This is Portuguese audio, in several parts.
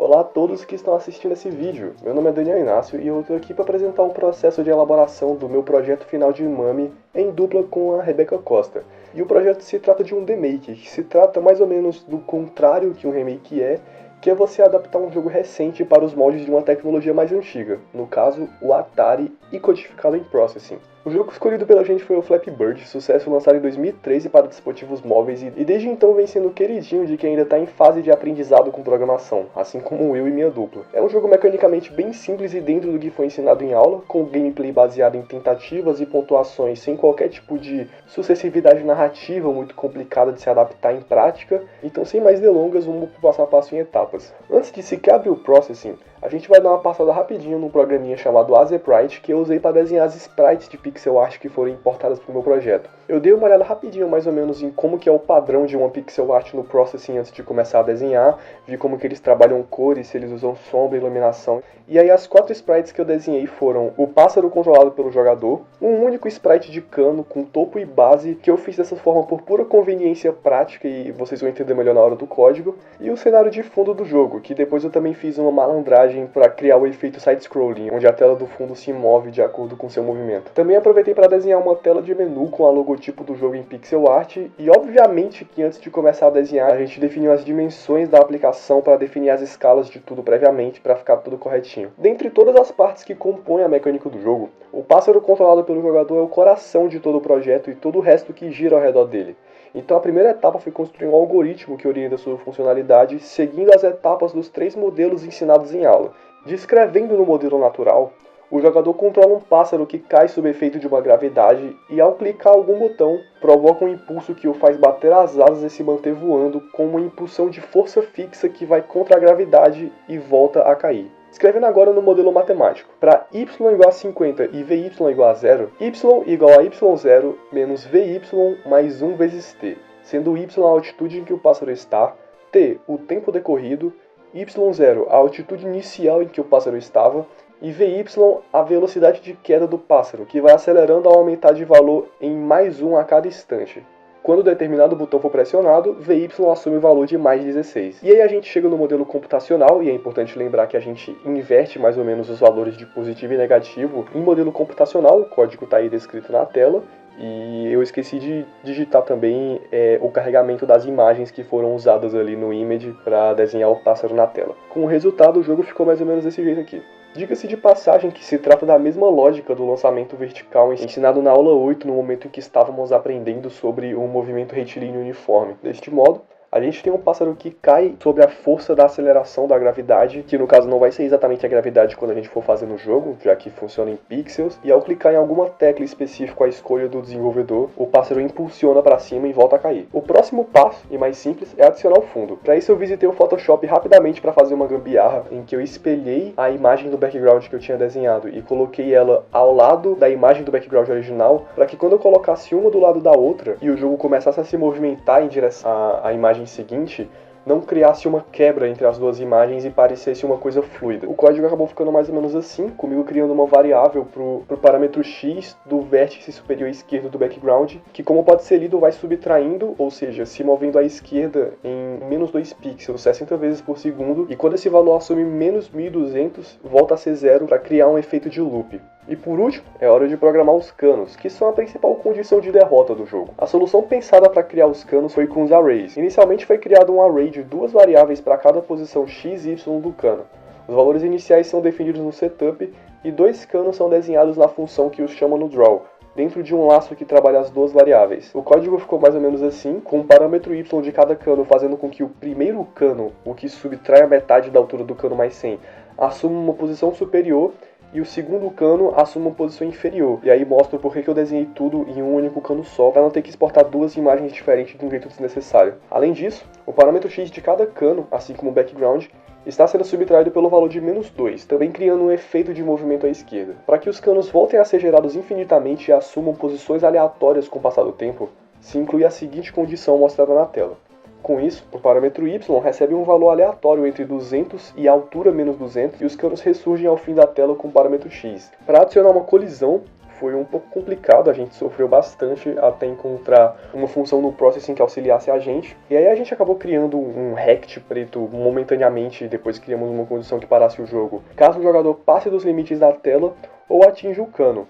Olá a todos que estão assistindo esse vídeo, meu nome é Daniel Inácio e eu estou aqui para apresentar o processo de elaboração do meu projeto final de Mami em dupla com a Rebeca Costa. E o projeto se trata de um remake, que se trata mais ou menos do contrário que um remake que é você adaptar um jogo recente para os moldes de uma tecnologia mais antiga, no caso o Atari, e codificá-lo em Processing. O jogo escolhido pela gente foi o Flappy Bird, sucesso lançado em 2013 para dispositivos móveis e desde então vem sendo queridinho de quem ainda está em fase de aprendizado com programação, assim como eu e minha dupla. É um jogo mecanicamente bem simples e dentro do que foi ensinado em aula, com gameplay baseado em tentativas e pontuações sem qualquer tipo de sucessividade narrativa muito complicada de se adaptar em prática. Então, sem mais delongas, vamos pro passo a passo em etapas. Antes de sequer abrir o Processing, a gente vai dar uma passada rapidinho num programinha chamado Azeprite que eu usei para desenhar as sprites de pixel art que foram importadas para o meu projeto. Eu dei uma olhada rapidinho mais ou menos em como que é o padrão de uma pixel art no Processing antes de começar a desenhar, vi como que eles trabalham cores, se eles usam sombra e iluminação. E aí as 4 sprites que eu desenhei foram o pássaro controlado pelo jogador, um único sprite de cano com topo e base que eu fiz dessa forma por pura conveniência prática e vocês vão entender melhor na hora do código, e o cenário de fundo do jogo, que depois eu também fiz uma malandragem para criar o efeito side-scrolling, onde a tela do fundo se move de acordo com seu movimento. Também aproveitei para desenhar uma tela de menu com a logotipo do jogo em pixel art e obviamente que antes de começar a desenhar a gente definiu as dimensões da aplicação para definir as escalas de tudo previamente para ficar tudo corretinho. Dentre todas as partes que compõem a mecânica do jogo, o pássaro controlado pelo jogador é o coração de todo o projeto e todo o resto que gira ao redor dele. Então a primeira etapa foi construir um algoritmo que orienta sua funcionalidade seguindo as etapas dos 3 modelos ensinados em aula. Descrevendo no modelo natural, o jogador controla um pássaro que cai sob efeito de uma gravidade e ao clicar algum botão, provoca um impulso que o faz bater as asas e se manter voando com uma impulsão de força fixa que vai contra a gravidade e volta a cair. Escrevendo agora no modelo matemático, para y igual a 50 e vy igual a 0, y igual a y0 menos vy mais 1 vezes t, sendo y a altitude em que o pássaro está, t o tempo decorrido, y0 a altitude inicial em que o pássaro estava, e vy a velocidade de queda do pássaro, que vai acelerando ao aumentar de valor em mais 1 a cada instante. Quando determinado botão for pressionado, vy assume o valor de mais 16. E aí a gente chega no modelo computacional, e é importante lembrar que a gente inverte mais ou menos os valores de positivo e negativo em modelo computacional, o código está aí descrito na tela, e eu esqueci de digitar também o carregamento das imagens que foram usadas ali no image para desenhar o pássaro na tela. Com o resultado, o jogo ficou mais ou menos desse jeito aqui. Diga-se de passagem que se trata da mesma lógica do lançamento vertical ensinado na aula 8 no momento em que estávamos aprendendo sobre o movimento retilíneo uniforme. Deste modo, a gente tem um pássaro que cai sob a força da aceleração da gravidade, que no caso não vai ser exatamente a gravidade quando a gente for fazer no jogo, já que funciona em pixels, e ao clicar em alguma tecla específica à escolha do desenvolvedor, o pássaro impulsiona para cima e volta a cair. O próximo passo, e mais simples, é adicionar o fundo. Para isso eu visitei o Photoshop rapidamente para fazer uma gambiarra, em que eu espelhei a imagem do background que eu tinha desenhado e coloquei ela ao lado da imagem do background original, para que quando eu colocasse uma do lado da outra e o jogo começasse a se movimentar em direção à imagem seguinte, não criasse uma quebra entre as duas imagens e parecesse uma coisa fluida. O código acabou ficando mais ou menos assim, comigo criando uma variável pro parâmetro x do vértice superior esquerdo do background, que como pode ser lido vai subtraindo, ou seja, se movendo à esquerda em menos 2 pixels, 60 vezes por segundo, e quando esse valor assume menos 1200, volta a ser 0 para criar um efeito de loop. E por último, é hora de programar os canos, que são a principal condição de derrota do jogo. A solução pensada para criar os canos foi com os arrays. Inicialmente foi criado um array de 2 variáveis para cada posição x e y do cano. Os valores iniciais são definidos no setup e 2 canos são desenhados na função que os chama no draw, dentro de um laço que trabalha as 2 variáveis. O código ficou mais ou menos assim, com o parâmetro y de cada cano fazendo com que o primeiro cano, o que subtrai a metade da altura do cano mais 100, assuma uma posição superior e o segundo cano assume uma posição inferior. E aí mostra por que eu desenhei tudo em um único cano só, para não ter que exportar 2 imagens diferentes de um jeito desnecessário. Além disso, o parâmetro x de cada cano, assim como o background, está sendo subtraído pelo valor de menos 2, também criando um efeito de movimento à esquerda. Para que os canos voltem a ser gerados infinitamente e assumam posições aleatórias com o passar do tempo, se inclui a seguinte condição mostrada na tela. Com isso, o parâmetro y recebe um valor aleatório entre 200 e a altura menos 200 e os canos ressurgem ao fim da tela com o parâmetro x. Para adicionar uma colisão, foi um pouco complicado, a gente sofreu bastante até encontrar uma função no processing que auxiliasse a gente. E aí a gente acabou criando um rect preto momentaneamente, depois criamos uma condição que parasse o jogo, caso o jogador passe dos limites da tela ou atinja o cano.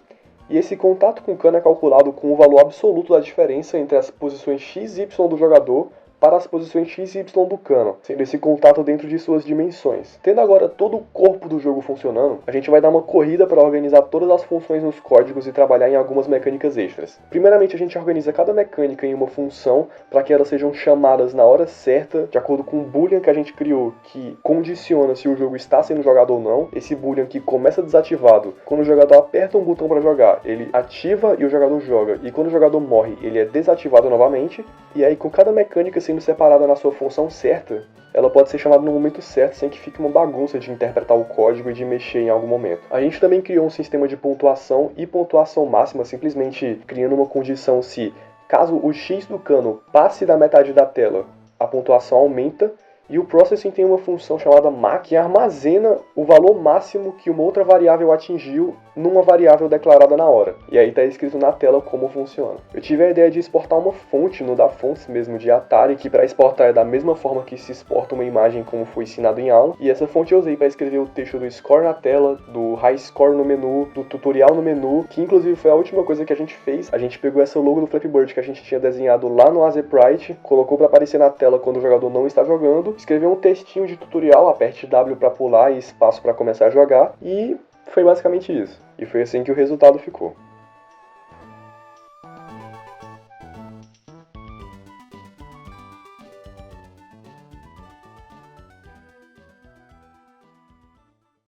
E esse contato com o cano é calculado com o valor absoluto da diferença entre as posições x e y do jogador para as posições x e y do cano, sendo esse contato dentro de suas dimensões. Tendo agora todo o corpo do jogo funcionando, a gente vai dar uma corrida para organizar todas as funções nos códigos e trabalhar em algumas mecânicas extras. Primeiramente, a gente organiza cada mecânica em uma função para que elas sejam chamadas na hora certa, de acordo com o boolean que a gente criou, que condiciona se o jogo está sendo jogado ou não. Esse boolean que começa desativado, quando o jogador aperta um botão para jogar, ele ativa e o jogador joga, e quando o jogador morre, ele é desativado novamente. E aí, com cada mecânica sendo separada na sua função certa, ela pode ser chamada no momento certo, sem que fique uma bagunça de interpretar o código e de mexer em algum momento. A gente também criou um sistema de pontuação e pontuação máxima, simplesmente criando uma condição se, caso o x do cano passe da metade da tela, a pontuação aumenta. E o processing tem uma função chamada max, que armazena o valor máximo que uma outra variável atingiu numa variável declarada na hora. E aí está escrito na tela como funciona. Eu tive a ideia de exportar uma fonte no DaFonts mesmo de Atari, que para exportar é da mesma forma que se exporta uma imagem como foi ensinado em aula. E essa fonte eu usei para escrever o texto do score na tela, do high score no menu, do tutorial no menu, que inclusive foi a última coisa que a gente fez. A gente pegou essa logo do Flappy Bird que a gente tinha desenhado lá no AZPrite, colocou para aparecer na tela quando o jogador não está jogando, escreveu um textinho de tutorial, aperte W para pular e espaço para começar a jogar, e foi basicamente isso. E foi assim que o resultado ficou.